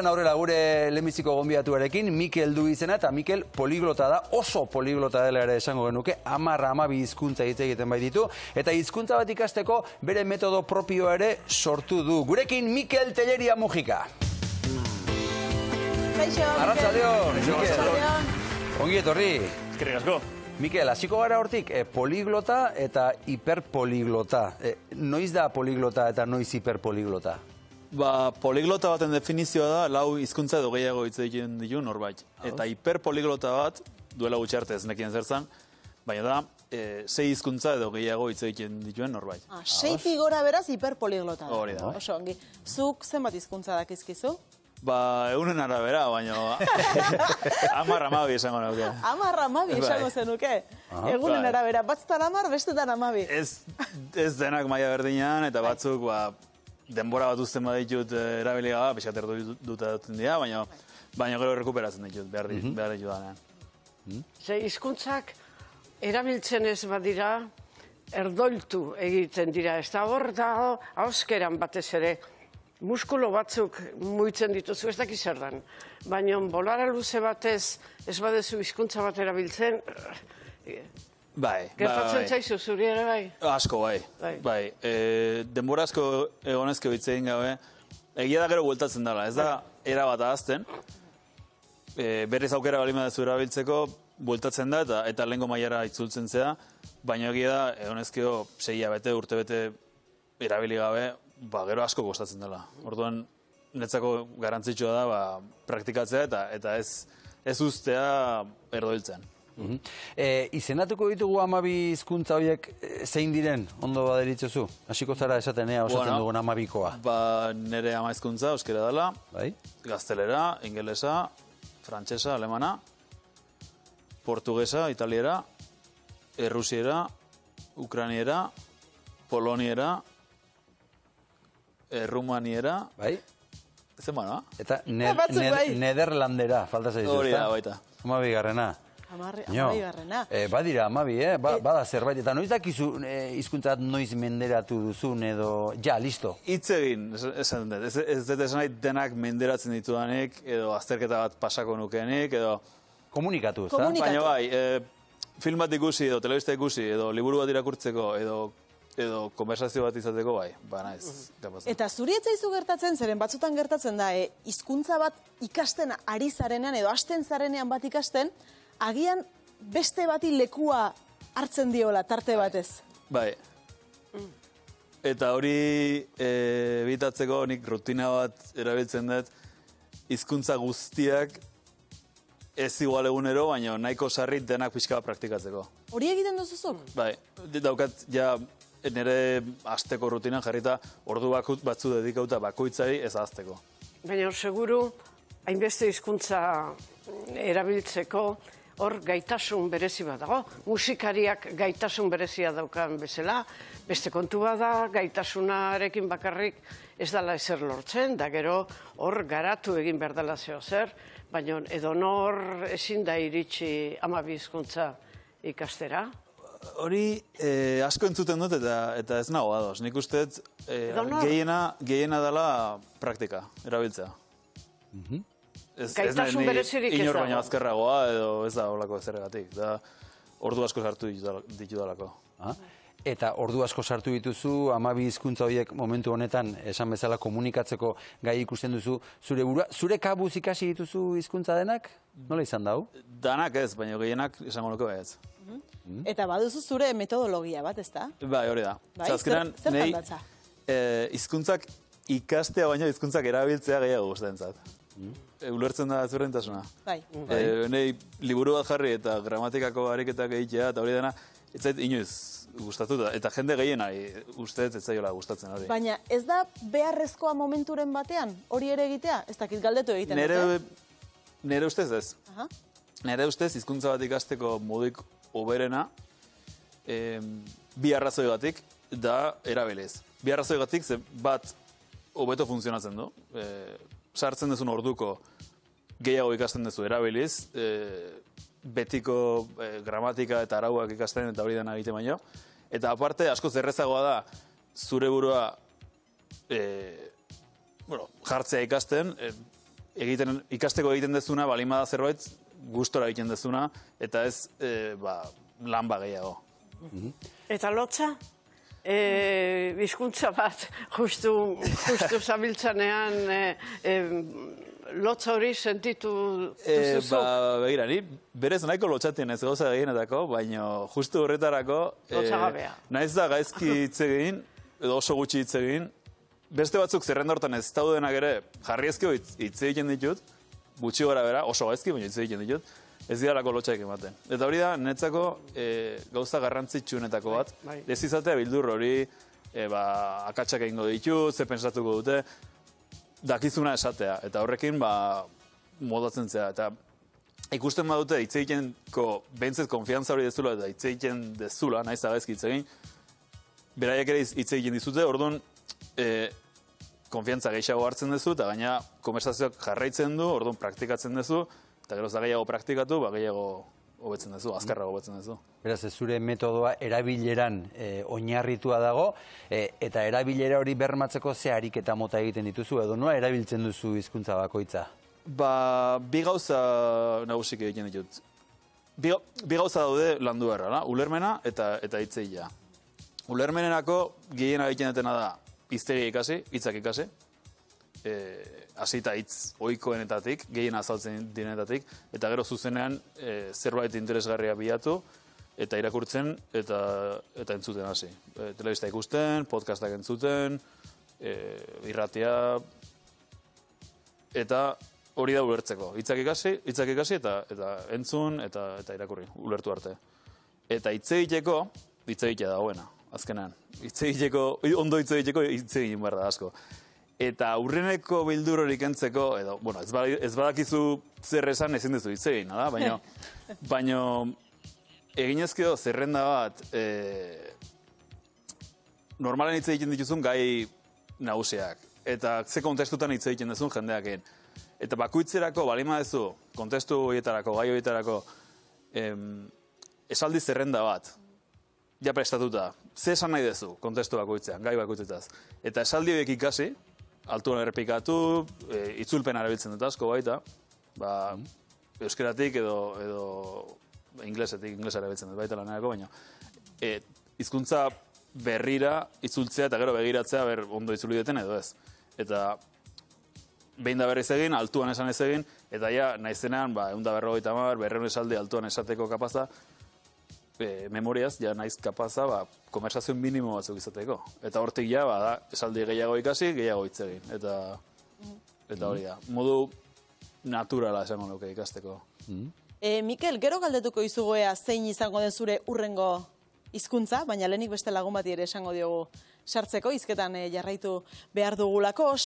Aurrera gure lehenbiziko gonbidatuarekin, Mikel du izena, eta Mikel poliglota da, oso poliglota dela ere esango genuke, 10-12 hizkuntza hitz egiten bai ditu, eta hizkuntza bat ikasteko bere metodo propioa ere sortu du. Gurekin Mikel Telleria Mujika. Arratsaldeon, Mikel. Ongi etorri. Eskerrik asko. Mikel, hasiko gara hortik, poliglota eta hiperpoliglota. Noiz da poliglota eta noiz hiperpoliglota? Poliglota baten definizioa da, lau hizkuntza edo gehiago hitz egiten ditu norbait. Eta hiperpoliglota bat, duela gutxi arte ez nekien zer zan, baina da, 6 hizkuntza edo gehiago hitz egiten dituen norbait. 6tik gora beraz hiperpoliglota da. Hori da. Oso ongi. Zuk zenbat hizkuntza dakizkizu? Egunen arabera, baina 10-12 esango nuke. 10-12 esango zenuke? Egunen arabera, batzutan 10, bestetan 12. Ez denak maila berdinean, eta batzuk denbora bat uzten baditut erabili gabe, pixkat erdu duten dira, baina gero rekuperatzen ditut, behar ditut danean. Hizkuntzak erabiltzen ez badira, erdoiltu egiten dira. Ez da hor dago, ahoskeran batez ere, muskulo batzuk muitzen dituzu, ez dakiz zer dan. Baina bolara luze batez, ez badezu hizkuntza bat erabiltzen, gertatzen zaizu, zuri ere bai? Asko, bai. Denbora asko egonezko hitz egin gabe, egia da gero bueltatzen dela, ez da era bat ahazten, berriz aukera balima dezu erabiltzeko, bueltatzen da eta lehengo mailara itzultzen zea, baina egia da egonezko 6 hilabete, urtebete erabili gabe, gero asko kostatzen dela. Orduan, netzako garrantzitsua da praktikatzea eta ez ustea erdoiltzen. Izenatuko ditugu 12 hizkuntza horiek zein diren, ondo baderitzozu? Hasiko zara esaten osatzen dugun 12koa. Nire 10 hizkuntza euskera dela, gaztelera, ingelesa, frantsesa, alemana, portugesa, italiera, errusiera, ukrainiera, poloniera, rumaniera, zenbana? Eta nederlandera, falta zaizu, hori da, baita. 12garrena. 12garrena. Badira 12, bada zerbait. Eta noiz dakizu hizkuntzat noiz menderatu duzun edo, listo. Hitz egin, esan dut. Ez dut esan nahi denak menderatzen ditudanik, edo azterketa bat pasako nukenik, edo... Komunikatu, ez da? Baina bai, film bat ikusi, edo telebista ikusi, edo liburu bat irakurtzeko, edo konversazio bat izateko bai, naiz. Eta zuri ez zaizu gertatzen, zeren batzutan gertatzen da, hizkuntza bat ikasten ari zarenean, edo hasten zarenean bat ikasten, agian beste bati lekua hartzen diola, tarte batez. Bai. Eta hori ebitatzeko nik rutina bat erabiltzen dut, hizkuntza guztiak ez igual egunero, baina nahiko sarri denak pixka bat praktikatzeko. Hori egiten duzuzuk? Bai, daukat ja nire asteko rutinan jarrita ordu batzu dedikauta bakoitzari ez ahazteko. Baina seguru, hainbeste hizkuntza erabiltzeko hor gaitasun berezi bat dago. Musikariak gaitasun berezia daukan bezala, beste kontu bada, gaitasunarekin bakarrik ez dela ezer lortzen, da gero hor garatu egin behar dela zeo zer, baina edonor ezin da iritsi 12 hizkuntza ikastera. Hori asko entzuten dut eta ez nago ados. Nik uste gehiena dela praktika, erabiltzea. Gaitasun berezirik ez dago. Inor baina azkerragoa edo ez da holako ezergatik. Ordu asko sartu ditudalako. Eta ordu asko sartu dituzu, 12 hizkuntza horiek momentu honetan, esan bezala komunikatzeko gai ikusten duzu, zure burua, zure kabuz ikasi dituzu hizkuntza denak? Nola izan dau? Danak ez, baina gehienak esango nuke baietz. Eta baduzu zure metodologia bat, ez da? Bai, hori da. Zer tandatza? Hizkuntzak ikastea baino hizkuntzak erabiltzea gehiago gustatzen zait. Ulertzen da ezberdintasuna. Bai. Nei liburu bat jarri eta gramatikako ariketak egitea eta hori dena, ez zait inoiz gustatu eta jende gehienari uste ez zaiola gustatzen hori. Baina ez da beharrezkoa momenturen batean hori ere egitea? Ez dakit galdetu egiten dute? Nere ustez ez. Nere ustez hizkuntza bat ikasteko moduik hoberena bi arrazoigatik da erabiliz. Bi arrazoigatik ze bat hobeto funtzionatzen du. Sartzen duzun orduko gehiago ikasten duzu erabiliz, betiko gramatika eta arauak ikasten eta hori dena egiten baino. Eta aparte, askoz errezagoa da zure burua jartzea ikasten, ikasteko egiten dezuna, balimada zerbait, gustora egiten dezuna, eta ez lan gehiago. Eta lotza? Hizkuntza bat, justu zabiltzanean, lotza hori sentitu duzu? Begira, ni berez nahiko lotxatien ez gauza gehienetako, baina justu horretarako, Lotzagabea. naiz da gaizki hitz egin, edo oso gutxi hitz egin, beste batzuk zerrenda hortan ez daudenak ere jarriezkio hitz egiten ditut, gutxi gora bera, oso gaizki, baina hitz egiten ditut, ez diralako lotxaik ematen. Eta hori da, netzako gauza garrantzitsuenetako bat, ez izatea bildur hori, akatsak egingo ditut, ze pentsatuko dute, dakizuna esatea, eta horrekin modatzen zea. Eta ikusten badute hitz egitenko behintzet konfiantza hori dezula eta hitz egiten dezula, nahiz agaizki hitz egin, beraiek ere hitz egiten dizute, orduan konfiantza gehiago hartzen duzu, eta gaina konversazioak jarraitzen du, orduan praktikatzen duzu, eta geroz da gehiago praktikatu, gehiago hobetzen duzu, azkarra hobetzen duzu. Beraz, zure metodoa erabileran oinarritua dago, eta erabilera hori bermatzeko ze ariketa mota egiten dituzu, edo nola erabiltzen duzu hizkuntza bakoitza? Bi gauza nagusik egiten ditut. Bi gauza daude landu beharra, ulermena eta hitzeia. Ulermenerako gehiena egiten dutena da hiztegia ikasi, hitzak ikasi, hasita hitz ohikoenetatik, gehien azaltzen dinetatik, eta gero zuzenean zerbait interesgarria bilatu, eta irakurtzen, eta entzuten hasi. Telebista ikusten, podcastak entzuten, irratia, eta hori da ulertzeko. Hitzak ikasi, eta entzun, eta irakurri, ulertu arte. Eta hitz egiteko, hitz egitea dagoena, azkenean. Ondo hitz egiteko, hitz egin behar da asko. Eta aurreneko bildur hori kentzeko, edo, ez badakizu zer esan ezin duzu hitz egin, baina eginezkeo zerrenda bat normalen hitz egiten dituzun gai nagusiak. Eta ze kontestutan hitz egiten duzun jendeakin. Eta bakoitzerako, balima duzu, kontestu horietarako, gai horietarako, esaldi zerrenda bat, ja prestatuta. Ze esan nahi duzu, kontestu bakoitzean, gai bakoitzetaz. Eta esaldi horiek ikasi, altuan errepikatu, itzulpen arabiltzen dut asko baita, euskeratik edo inglesetik, inglesera erabiltzen dut baita lanerako, baina hizkuntza berrira itzultzea eta gero begiratzea ondo itzuli duten edo ez. Eta behin da berriz egin, altuan esan ez egin, eta ja, naizenean, 150, 200 esaldi altuan esateko kapaza, memoriaz, ja naiz kapaza, konversazio minimo batzuk izateko. Eta hortik ja, esaldi gehiago ikasi, gehiago hitz egin. Eta hori da. Modu naturala esango nuke ikasteko. Mikel, gero galdetuko izugoea zein izango den zure urrengo hizkuntza, baina lehenik beste lagun bati ere esango diogu sartzeko, hizketan jarraitu behar dugulako.